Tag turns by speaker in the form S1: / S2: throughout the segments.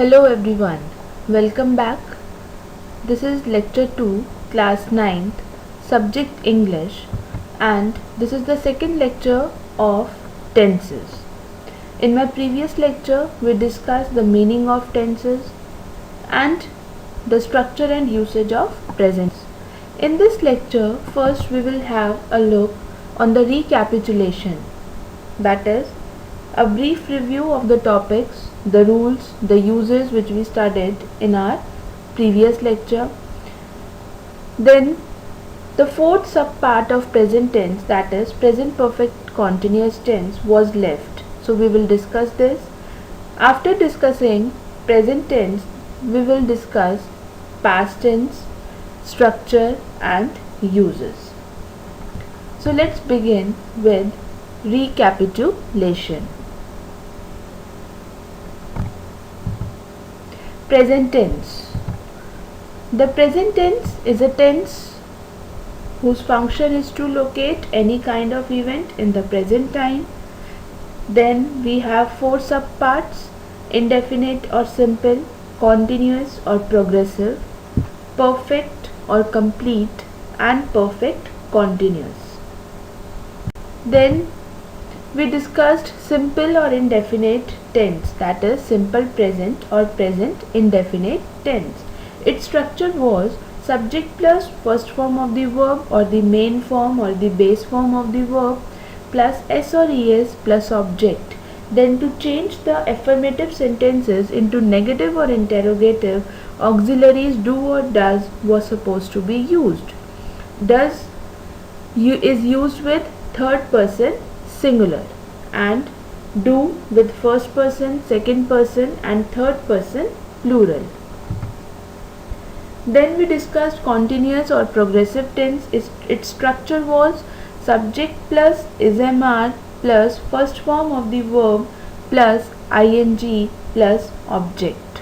S1: Hello everyone, welcome back. This is lecture 2, class 9th, subject English, and this is the second lecture of tenses. In my previous lecture, we discussed the meaning of tenses and the structure and usage of present. In this lecture, first we will have a look on the recapitulation, that is, a brief review of the topics, the rules, the uses which we studied in our previous lecture. Then the fourth subpart of present tense, that is present perfect continuous tense, was left. So we will discuss this. After discussing present tense, we will discuss past tense, structure and uses. So let's begin with recapitulation. Present tense. The present tense is a tense whose function is to locate any kind of event in the present time. Then we have four subparts: indefinite or simple, continuous or progressive, perfect or complete, and perfect continuous. Then we discussed simple or indefinite tense, that is simple present or present indefinite tense. Its structure was subject plus first form of the verb or the main form or the base form of the verb plus s or es plus object. Then to change the affirmative sentences into negative or interrogative, auxiliaries do or does was supposed to be used. Does is used with third person singular and do with first person, second person and third person plural. Then we discussed continuous or progressive tense. Its structure was subject plus ismr plus first form of the verb plus ing plus object.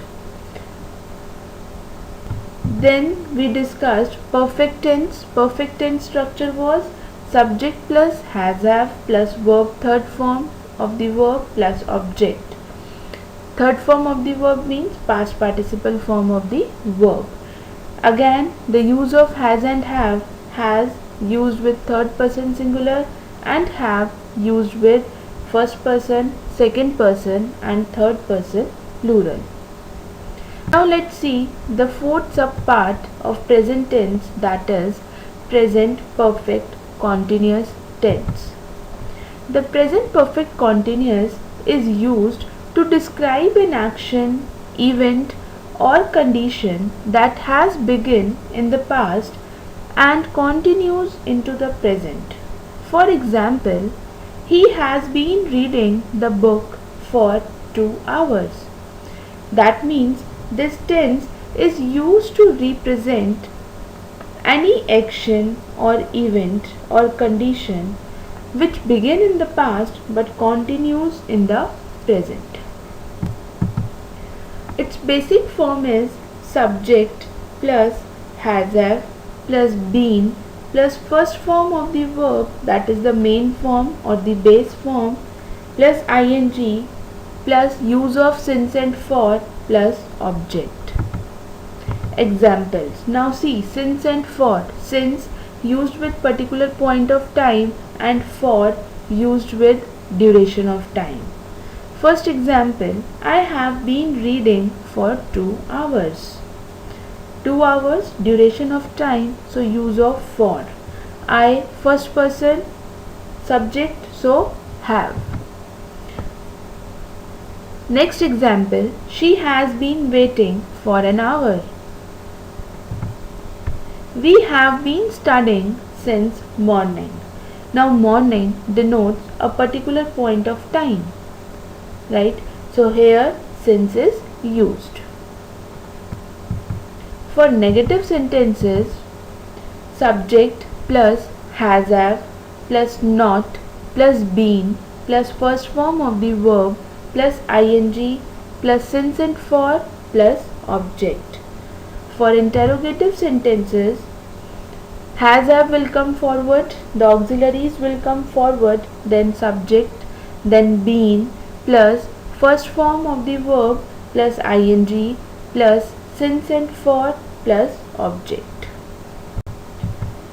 S1: Then we discussed perfect tense. Perfect tense structure was subject plus has have plus verb third form of the verb plus object. Third form of the verb means past participle form of the verb. Again, the use of has and have: has used with third person singular and have used with first person, second person and third person plural. Now let's see the fourth subpart of present tense, that is present perfect continuous tense. The present perfect continuous is used to describe an action, event or condition that has begun in the past and continues into the present. For example, he has been reading the book for 2 hours. That means this tense is used to represent any action or event or condition which began in the past but continues in the present. Its basic form is subject plus has have plus been plus first form of the verb, that is the main form or the base form, plus ing plus use of since and for plus object. Examples. Now see, since and for. Since used with particular point of time and for used with duration of time. First example, I have been reading for 2 hours. 2 hours duration of time, so use of for. I first person subject, so have. Next example, she has been waiting for an hour. We have been studying since morning. Now morning denotes a particular point of time, right? So here since is used. For negative sentences, subject plus has have plus not plus been plus first form of the verb plus ing plus since and for plus object. For interrogative sentences, has have will come forward, the auxiliaries will come forward, then subject, then been plus first form of the verb plus ing plus since and for plus object.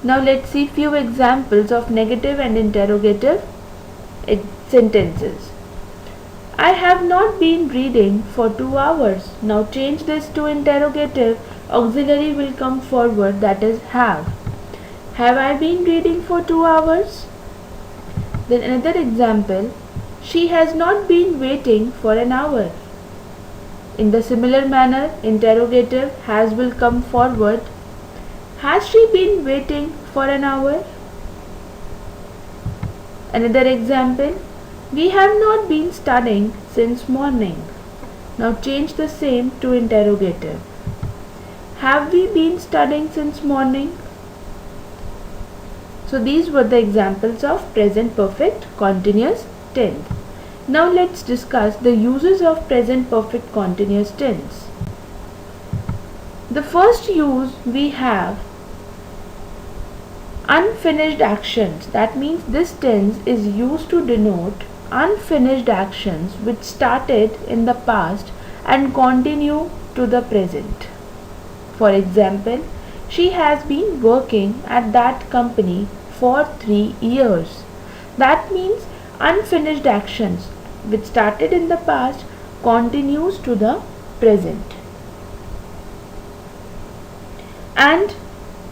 S1: Now let's see few examples of negative and interrogative sentences. I have not been reading for 2 hours. Now change this to interrogative. Auxiliary will come forward, that is have. Have I been reading for 2 hours? Then another example. She has not been waiting for an hour. In the similar manner, interrogative has will come forward. Has she been waiting for an hour? Another example. We have not been studying since morning. Now change the same to interrogative. Have we been studying since morning? So these were the examples of present perfect continuous tense. Now let's discuss the uses of present perfect continuous tense. The first use we have unfinished actions. That means this tense is used to denote unfinished actions which started in the past and continue to the present. For example, she has been working at that company for 3 years. That means unfinished actions which started in the past continues to the present. And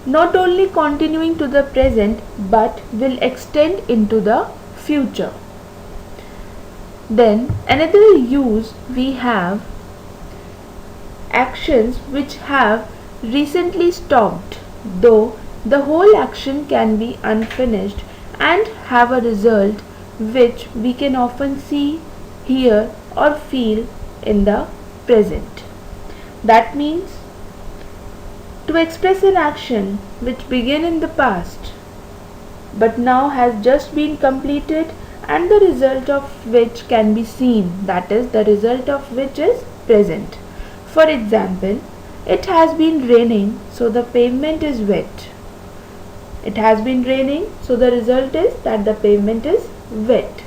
S1: not only continuing to the present but will extend into the future. Then another use we have actions which have recently stopped, though the whole action can be unfinished and have a result which we can often see, hear or feel in the present. That means to express an action which began in the past but now has just been completed and the result of which can be seen, that is, the result of which is present. For example, it has been raining, so the pavement is wet. It has been raining, so the result is that the pavement is wet.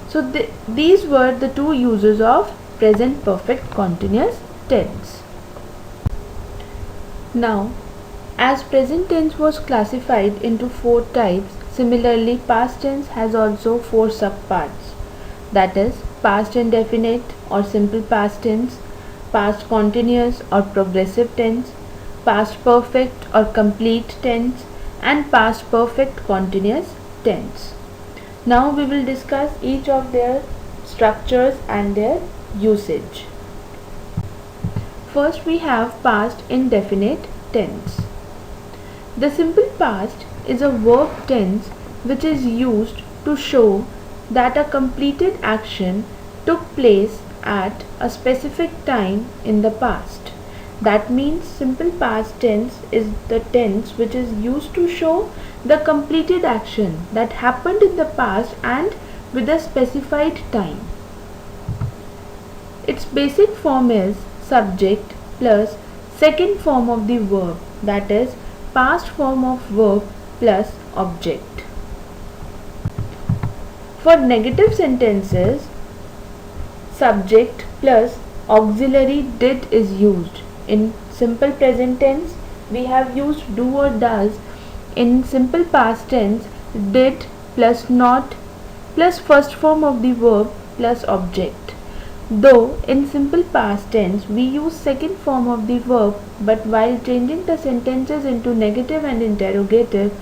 S1: So these were the two uses of present perfect continuous tense. Now, as present tense was classified into 4 types, similarly past tense has also 4 subparts. That is, past indefinite or simple past tense, past continuous or progressive tense, past perfect or complete tense, and past perfect continuous tense. Now we will discuss each of their structures and their usage. First we have past indefinite tense. The simple past is a verb tense which is used to show that a completed action took place at a specific time in the past. That means simple past tense is the tense which is used to show the completed action that happened in the past and with a specified time. Its basic form is subject plus second form of the verb, that is past form of verb plus object. For negative sentences, subject plus auxiliary did is used. In simple present tense, we have used do or does. In simple past tense, did plus not plus first form of the verb plus object. Though in simple past tense we use second form of the verb, but while changing the sentences into negative and interrogative,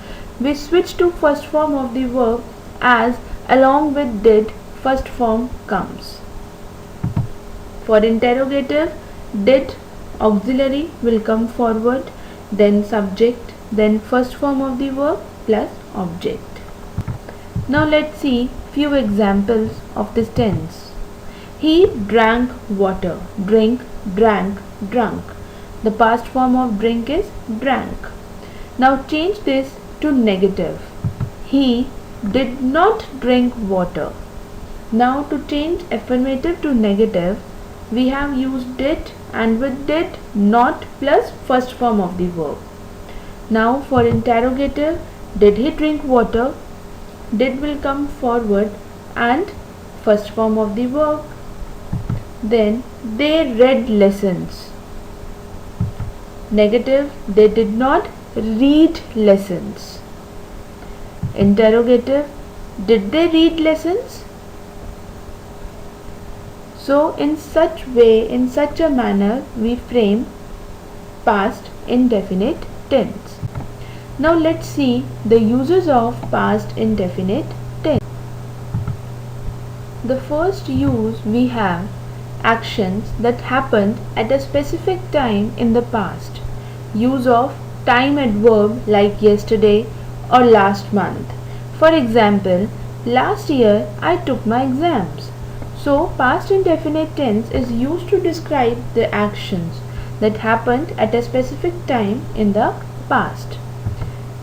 S1: we switch to first form of the verb, as along with did first form comes. For interrogative, did auxiliary will come forward, then subject, then first form of the verb plus object. Now let's see few examples of this tense. He drank water. Drink, drank, drunk. The past form of drink is drank. Now change this to negative. He did not drink water. Now to change affirmative to negative, we have used did and with did not plus first form of the verb. Now for interrogative, did he drink water? Did will come forward and first form of the verb. Then they read lessons. Negative, they did not read lessons. Interrogative, did they read lessons? So in such way, in such a manner, we frame past indefinite tense. Now let's see the uses of past indefinite tense. The first use we have actions that happened at a specific time in the past. Use of time adverb like yesterday or last month. For example, last year I took my exams. So past indefinite tense is used to describe the actions that happened at a specific time in the past.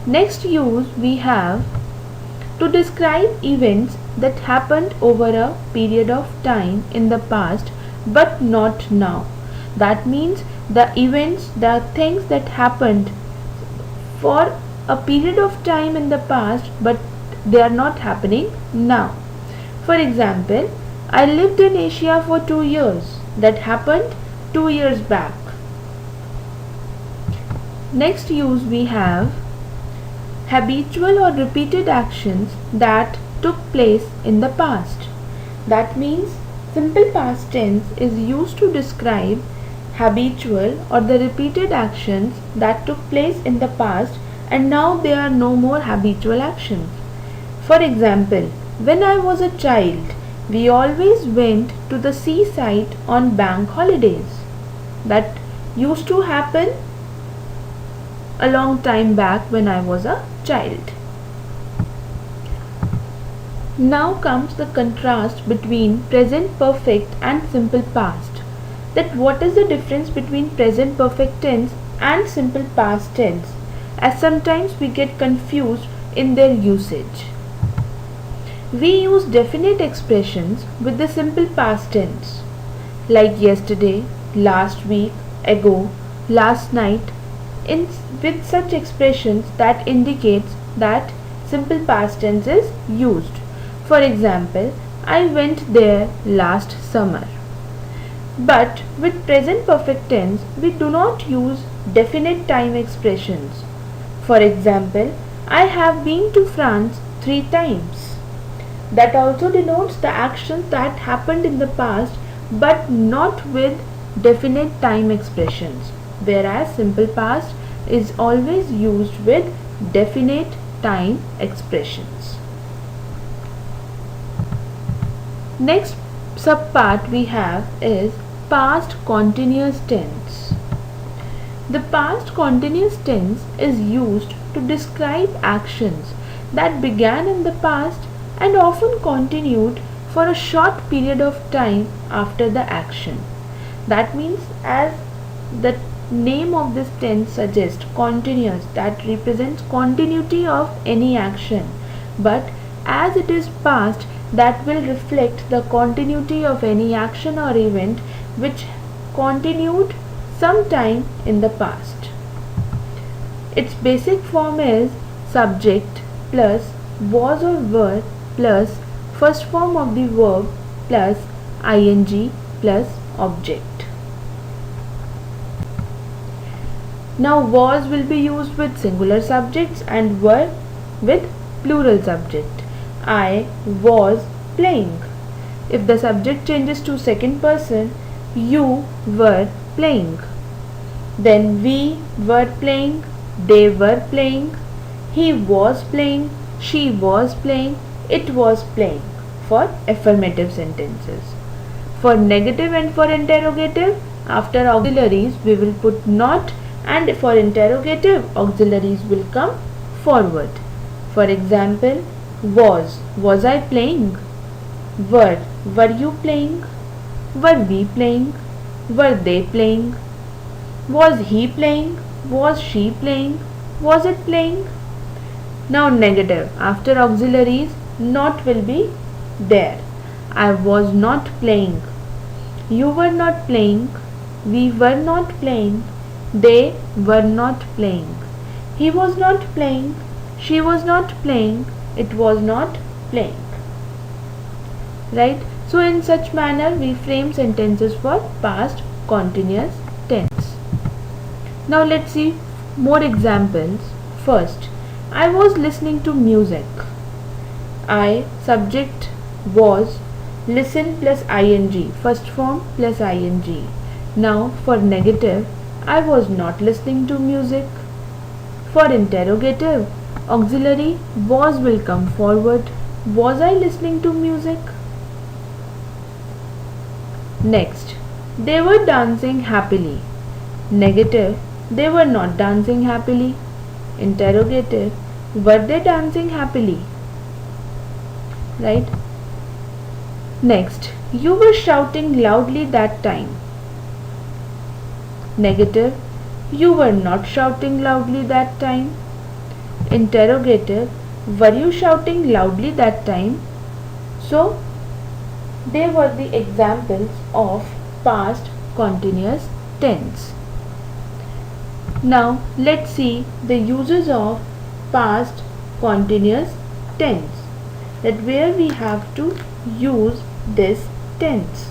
S1: Next use we have to describe events that happened over a period of time in the past but not now. That means the events, the things that happened for a period of time in the past but they are not happening now. For example, I lived in Asia for 2 years. That happened 2 years back. Next use we have habitual or repeated actions that took place in the past. That means simple past tense is used to describe habitual or the repeated actions that took place in the past and now there are no more habitual actions. For example, when I was a child, we always went to the seaside on bank holidays. That used to happen a long time back when I was a child. Now comes the contrast between present perfect and simple past. That what is the difference between present perfect tense and simple past tense, as sometimes we get confused in their usage. We use definite expressions with the simple past tense like yesterday, last week, ago, last night, with such expressions that indicates that simple past tense is used. For example, I went there last summer. But with present perfect tense, we do not use definite time expressions. For example, I have been to France 3 times. That also denotes the actions that happened in the past but not with definite time expressions, whereas simple past is always used with definite time expressions. Next subpart we have is past continuous tense. The past continuous tense is used to describe actions that began in the past and often continued for a short period of time after the action. That means, as the name of this tense suggests, continuous, that represents continuity of any action, but as it is past, that will reflect the continuity of any action or event which continued sometime in the past. Its basic form is subject plus was or were plus first form of the verb plus ing plus object. Now was will be used with singular subjects and were with plural subject. I was playing. If the subject changes to second person, you were playing. Then we were playing, they were playing, he was playing, she was playing, it was playing for affirmative sentences. For negative and for interrogative, after auxiliaries we will put not, and for interrogative auxiliaries will come forward. For example, was I playing? Were you playing? Were we playing? Were they playing? Was he playing? Was she playing? Was it playing? Now negative, after auxiliaries not will be there. I was not playing. You were not playing. We were not playing. They were not playing. He was not playing. She was not playing. It was not playing. right? So in such manner we frame sentences for past continuous tense. Now let's see more examples. First, I was listening to music. I subject was, listen plus ing, first form plus ing. Now for negative, I was not listening to music. For interrogative, auxiliary was will come forward. Was I listening to music? Next, they were dancing happily. Negative, they were not dancing happily. Interrogative, were they dancing happily? Right? Next, you were shouting loudly that time. Negative, you were not shouting loudly that time. Interrogative, were you shouting loudly that time? So, they were the examples of past continuous tense. Now, let's see the uses of past continuous tense, that where we have to use this tense.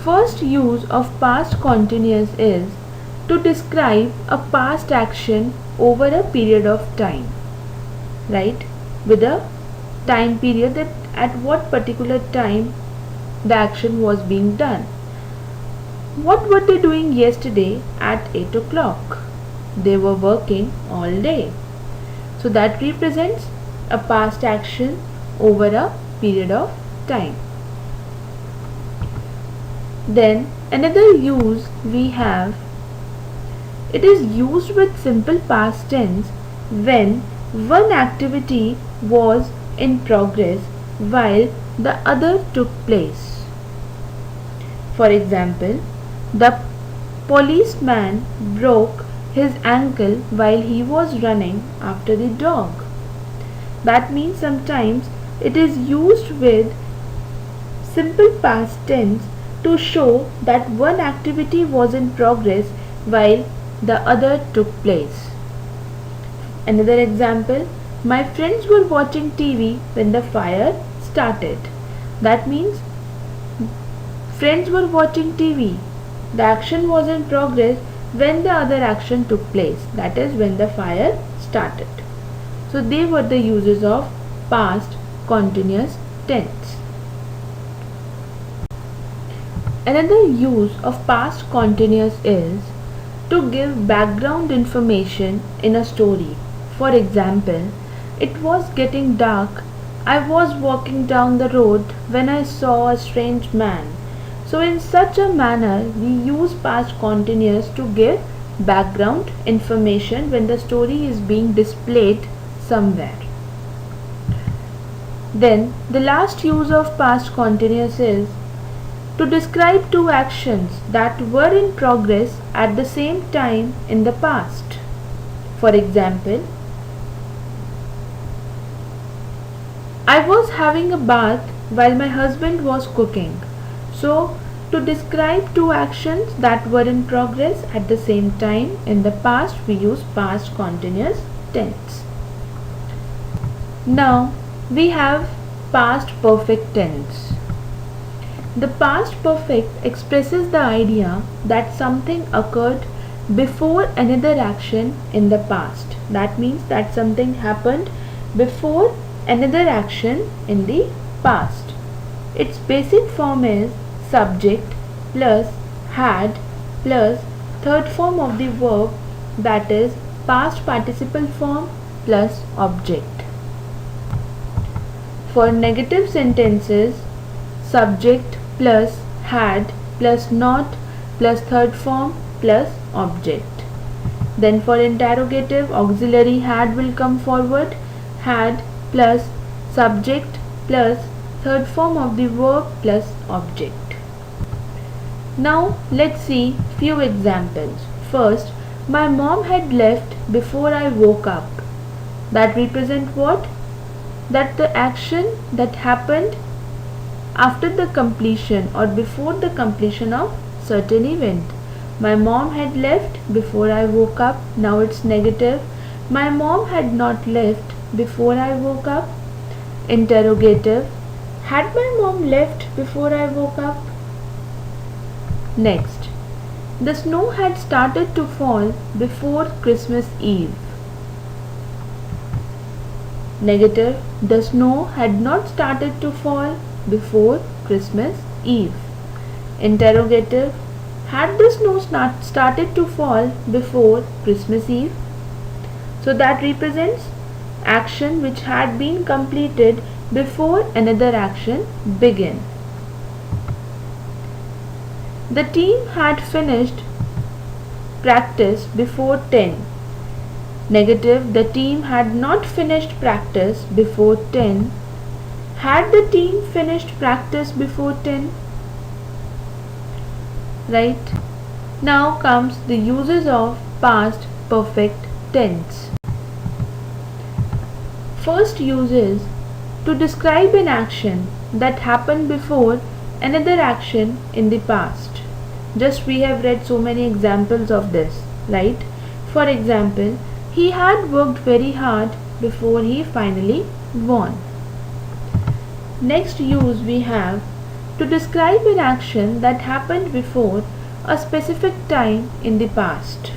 S1: First use of past continuous is to describe a past action over a period of time, right? With a time period, that at what particular time the action was being done. What were they doing yesterday at 8 o'clock? They were working all day. So that represents a past action over a period of time. Then another use we have, it is used with simple past tense when one activity was in progress while the other took place. For example, the policeman broke his ankle while he was running after the dog. That means sometimes it is used with simple past tense to show that one activity was in progress while the other took place. Another example, my friends were watching TV when the fire started. That means friends were watching TV. The action was in progress when the other action took place, that is when the fire started. So they were the uses of past continuous tense. Another use of past continuous is to give background information in a story. For example, it was getting dark. I was walking down the road when I saw a strange man. So in such a manner, we use past continuous to give background information when the story is being displayed somewhere. Then the last use of past continuous is to describe two actions that were in progress at the same time in the past. For example, I was having a bath while my husband was cooking. So, to describe two actions that were in progress at the same time in the past, we use past continuous tense. Now, we have past perfect tense. The past perfect expresses the idea that something occurred before another action in the past. That means that something happened before another action in the past. Its basic form is subject plus had plus third form of the verb, that is past participle form plus object. For negative sentences, subject plus had plus not plus third form plus object. Then for interrogative, auxiliary had will come forward, had plus subject plus third form of the verb plus object. Now let's see few examples. First, my mom had left before I woke up. That represent what? That the action that happened after the completion or before the completion of certain event. My mom had left before I woke up. Now it's negative. My mom had not left before I woke up. Interrogative. Had my mom left before I woke up? Next. The snow had started to fall before Christmas Eve. Negative. The snow had not started to fall before Christmas Eve. Interrogative. Had the snow started to fall before Christmas Eve? So that represents action which had been completed before another action began. The team had finished practice before 10. Negative. The team had not finished practice before 10. Had the team finished practice before 10? Right? Now comes the uses of past perfect tense. First use is to describe an action that happened before another action in the past. Just we have read so many examples of this, right? For example, he had worked very hard before he finally won. Next use we have to describe an action that happened before a specific time in the past.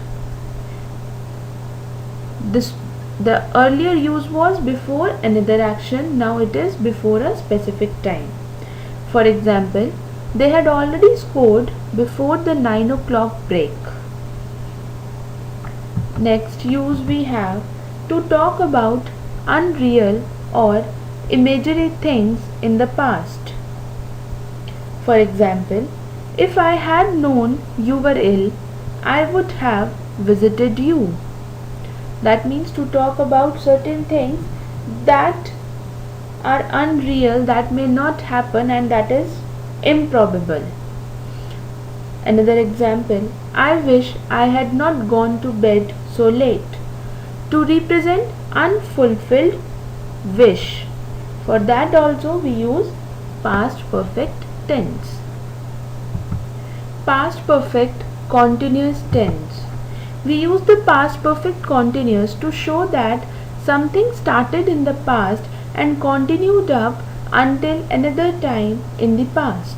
S1: The earlier use was before another action, now it is before a specific time. For example, they had already scored before the 9 o'clock break. Next use we have to talk about unreal or imaginary things in the past. For example, if I had known you were ill, I would have visited you. That means to talk about certain things that are unreal, that may not happen, and that is improbable. Another example, I wish I had not gone to bed so late. To represent unfulfilled wish. For that also we use past perfect tense. Past perfect continuous tense. We use the past perfect continuous to show that something started in the past and continued up until another time in the past.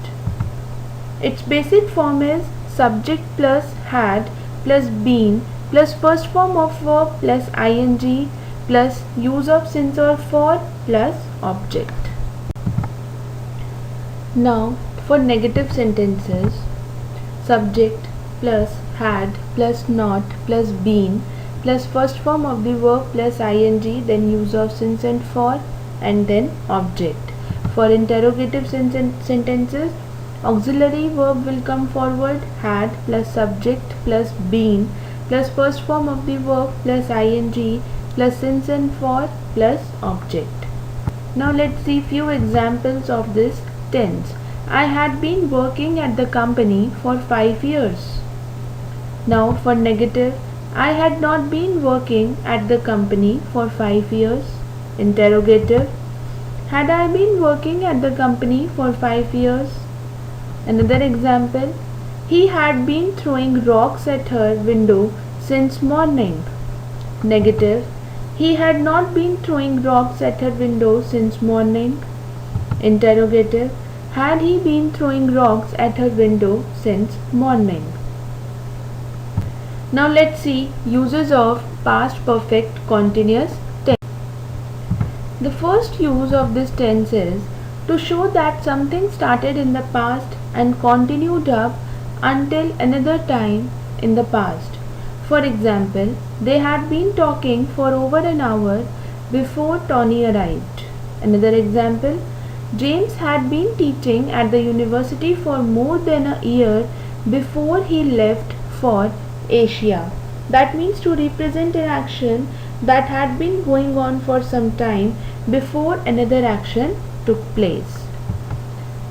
S1: Its basic form is subject plus had plus been plus first form of verb plus ing plus use of since or for plus object. Now for negative sentences, subject plus had plus not plus been plus first form of the verb plus ing, then use of since and for, and then object. For interrogative sentences, auxiliary verb will come forward, had plus subject plus been plus first form of the verb plus ing plus since and for plus object. Now let's see few examples of this tense. I had been working at the company for 5 years. Now for negative, I had not been working at the company for 5 years. Interrogative, had I been working at the company for 5 years? Another example, he had been throwing rocks at her window since morning. Negative, he had not been throwing rocks at her window since morning. Interrogative, had he been throwing rocks at her window since morning? Now let's see uses of past perfect continuous tense. The first use of this tense is to show that something started in the past and continued up until another time in the past. For example, they had been talking for over an hour before Tony arrived. Another example, James had been teaching at the university for more than a year before he left for Asia. That means to represent an action that had been going on for some time before another action took place.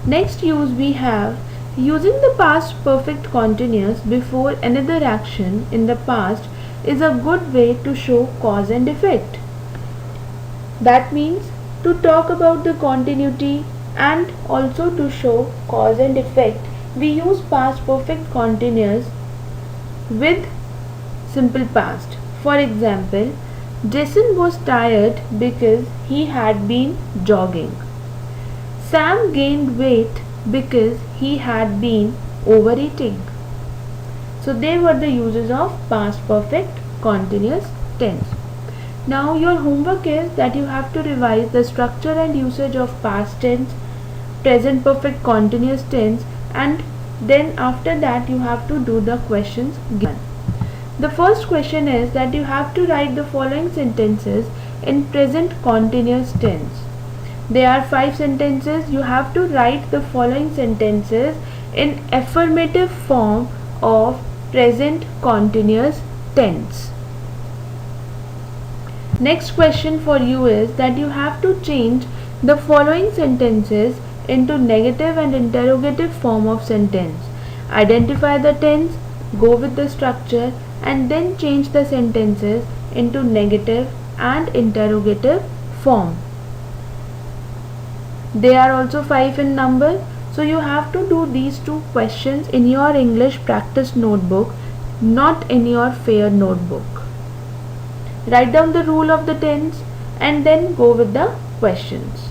S1: Next use we have using the past perfect continuous before another action in the past is a good way to show cause and effect. That means to talk about the continuity and also to show cause and effect, we use past perfect continuous with simple past. For example, Jason was tired because he had been jogging. Sam gained weight because he had been overeating. So they were the uses of past perfect continuous tense. Now your homework is that you have to revise the structure and usage of past tense, present perfect continuous tense, and then after that you have to do the questions given. The first question is that you have to write the following sentences in present continuous tense. There are 5 sentences. You have to write the following sentences in affirmative form of present continuous tense. Next question for you is that you have to change the following sentences into negative and interrogative form of sentence. Identify the tense, go with the structure, and then change the sentences into negative and interrogative form. They are also 5 in number. So you have to do these 2 questions in your English practice notebook, not in your fair notebook. Write down the rule of the tense and then go with the questions.